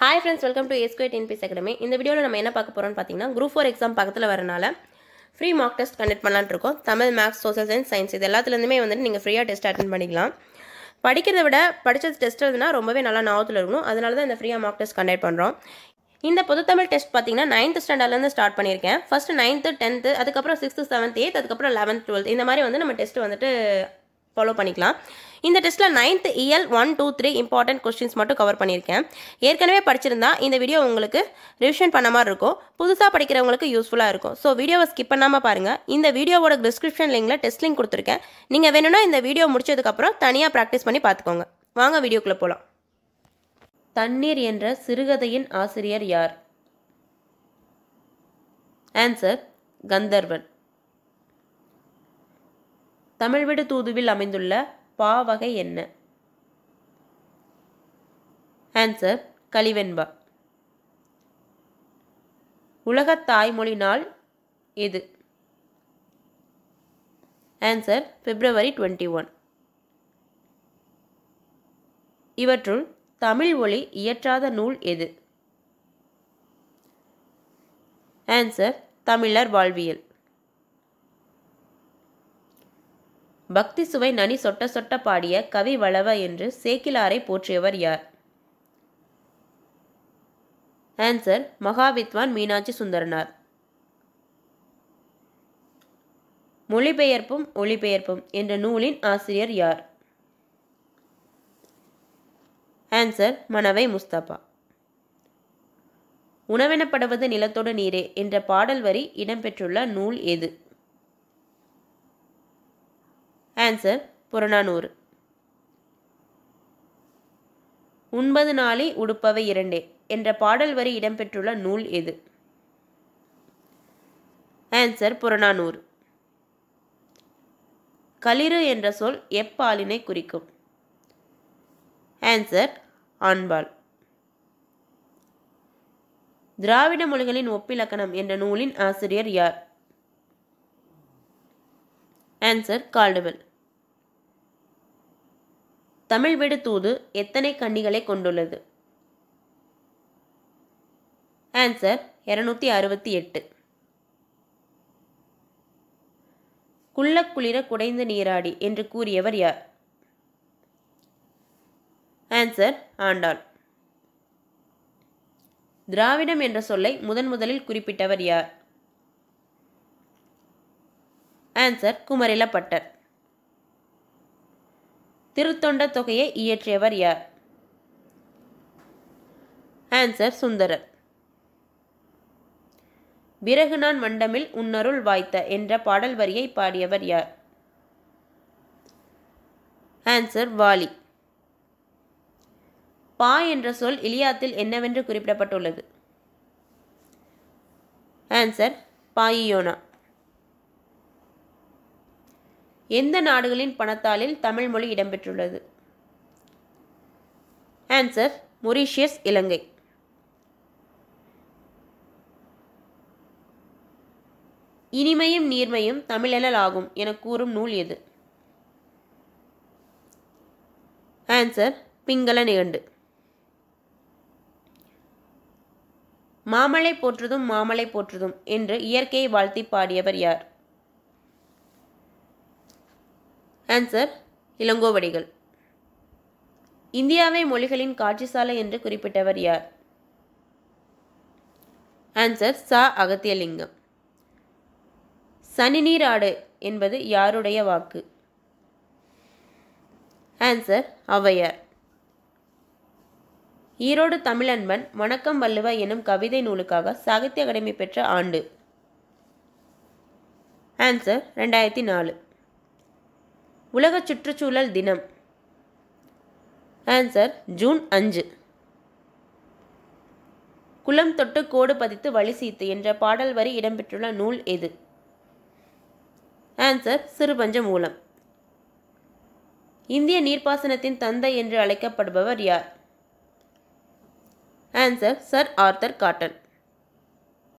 Hi friends, welcome to A Square TNPSC Academy. இந்த வீடியோவில் நம்ம என்ன பார்க்க போகிறோம்னு பார்த்தீங்கன்னா குரூப் 4 எக்ஸாம் பக்கத்தில் வரனால ஃப்ரீ மார்க் டெஸ்ட் கண்டக்ட் பண்ணலான்னு இருக்கோம். தமிழ், மேக்ஸ், சோஷியல் சயின்ஸ் இது எல்லாத்துலேருந்துமே வந்துட்டு நீங்கள் ஃப்ரீயாக டெஸ்ட் அட்டென்ட் பண்ணிக்கலாம். படிக்கிறத விட படித்தது டெஸ்ட் எழுதுனா ரொம்பவே நல்லா ஞாபகத்தில் இருக்கணும். அதனால தான் இந்த ஃப்ரீயாக மார்க் டெஸ்ட் கண்டக்ட் பண்ணுறோம். இந்த பொதுத்தமிழ் டெஸ்ட் பார்த்தீங்கன்னா 9th ஸ்டாண்டர்ட்லேருந்து ஸ்டார்ட் பண்ணியிருக்கேன். ஃபஸ்ட்டு 9th 10th அதுக்கப்புறம் 6th 7th 8th அதுக்கப்புறம் 11th 12th இந்த மாதிரி வந்து நம்ம டெஸ்ட் வந்துட்டு ஃபாலோ பண்ணிக்கலாம். இந்த டெஸ்ட்டில் 9th EL 1 2 3 இம்பார்ட்டன்ட் கொஸ்டின்ஸ் மட்டும் கவர் பண்ணியிருக்கேன். ஏற்கனவே படிச்சிருந்தா இந்த வீடியோ உங்களுக்கு ரிவிஷன் பண்ண மாதிரி இருக்கும், புதுசாக படிக்கிறவங்களுக்கு யூஸ்ஃபுல்லாக இருக்கும். ஸோ வீடியோவை ஸ்கிப் பண்ணாமல் பாருங்கள். இந்த வீடியோவோட டிஸ்கிரிப்ஷன் லிங்கில் டெஸ்ட் லிங்க் கொடுத்துருக்கேன். நீங்கள் வேணும்னா இந்த வீடியோ முடிச்சதுக்கப்புறம் தனியாக ப்ராக்டிஸ் பண்ணி பார்த்துக்கோங்க. வாங்க வீடியோக்குள்ளே போகலாம். தண்ணீர் என்ற சிறுகதையின் ஆசிரியர் யார்? ஆன்சர் கந்தர்வன். தமிழ் விடு தூதுவில் அமைந்துள்ள பாவகை என்ன? ஆன்சர் கலிவெண்பா. உலகத் தாய்மொழி நாள் எது? Answer February 21. இவற்றுள் தமிழ் ஒலி இயற்றாத நூல் எது? ஆன்சர் தமிழர் வாழ்வியல். பக்தி சுவை நனி சொட்ட சொட்ட பாடிய கவி வளவ என்று சேக்கிலாரை போற்றியவர் யார்? ஆன்சர் மகாவித்வான் மீனாட்சி சுந்தரனார். மொழிபெயர்ப்பும் ஒளிபெயர்ப்பும் என்ற நூலின் ஆசிரியர் யார்? ஆன்சர் மனவை முஸ்தபா. உணவெனப்படுவது நிலத்தோடு நீரே என்ற பாடல் வரி இடம்பெற்றுள்ள நூல் எது? ஆன்சர் புறநானூறு. உண்பது நாளை உடுப்பவை இரண்டே என்ற பாடல் வரி இடம்பெற்றுள்ள நூல் எது? ஆன்சர் புறநானூறு. களிறு என்ற சொல் எப்பாலினை குறிக்கும்? ஆன்சர் ஆண்பால். திராவிட மொழிகளின் ஒப்பிலக்கணம் என்ற நூலின் ஆசிரியர் யார்? Answer Caldwell. தமிழ் விடு தூது எத்தனை கன்னிகளை கொண்டுள்ளது? ஆன்சர் 268. குள்ள குளிர குடைந்து நீராடி என்று கூறியவர் யார்? ஆன்சர் ஆண்டாள். திராவிடம் என்ற சொல்லை முதலில் குறிப்பிட்டவர் யார்? ஆன்சர் குமரிலப்பட்டர். திருத்தொண்ட தொகையை இயற்றியவர் யார்? ஆன்சர் சுந்தரர். பிறகு நான் மண்டமில் உன்னருள் வாய்த்த என்ற பாடல் வரியை பாடியவர் யார்? ஆன்சர் வாலி. பா என்ற சொல் இலியாத்தில் என்னவென்று குறிப்பிடப்பட்டுள்ளது? ஆன்சர் பாயியோனா. எந்த நாடுகளின் பணத்தாளில் தமிழ் மொழி இடம்பெற்றுள்ளது? ஆன்சர் மொரீஷியஸ், இலங்கை. இனிமையும் நீர்மையும் தமிழெனல் ஆகும் என கூறும் நூல் எது? ஆன்சர் பிங்கள நிகண்டு. மாமலை போற்றுதும் மாமலை போற்றுதும் என்று இயற்கையை வாழ்த்தி பாடியவர் யார்? ஆன்சர் இளங்கோவடிகள். இந்தியாவை மொழிகளின் காட்சி சாலை என்று குறிப்பிட்டவர் யார்? ஆன்சர் ச அகத்தியலிங்கம். சனிநீர் ஆடு என்பது யாருடைய வாக்கு? ஆன்சர் ஔவையார். ஈரோடு தமிழன்பன் வணக்கம் வள்ளுவ எனும் கவிதை நூலுக்காக சாகித்ய அகாடமி பெற்ற ஆண்டு? ஆன்சர் 2004. உலக சுற்றுச்சூழல் தினம்? Answer June 5. குளம் தொட்டு கோடு பதித்து வழி சீத்து என்ற பாடல் வரி இடம்பெற்றுள்ள நூல் எது? ஆன்சர் சிறுபஞ்ச மூலம். இந்திய நீர்ப்பாசனத்தின் தந்தை என்று அழைக்கப்படுபவர் யார்? Answer sir Arthur cotton.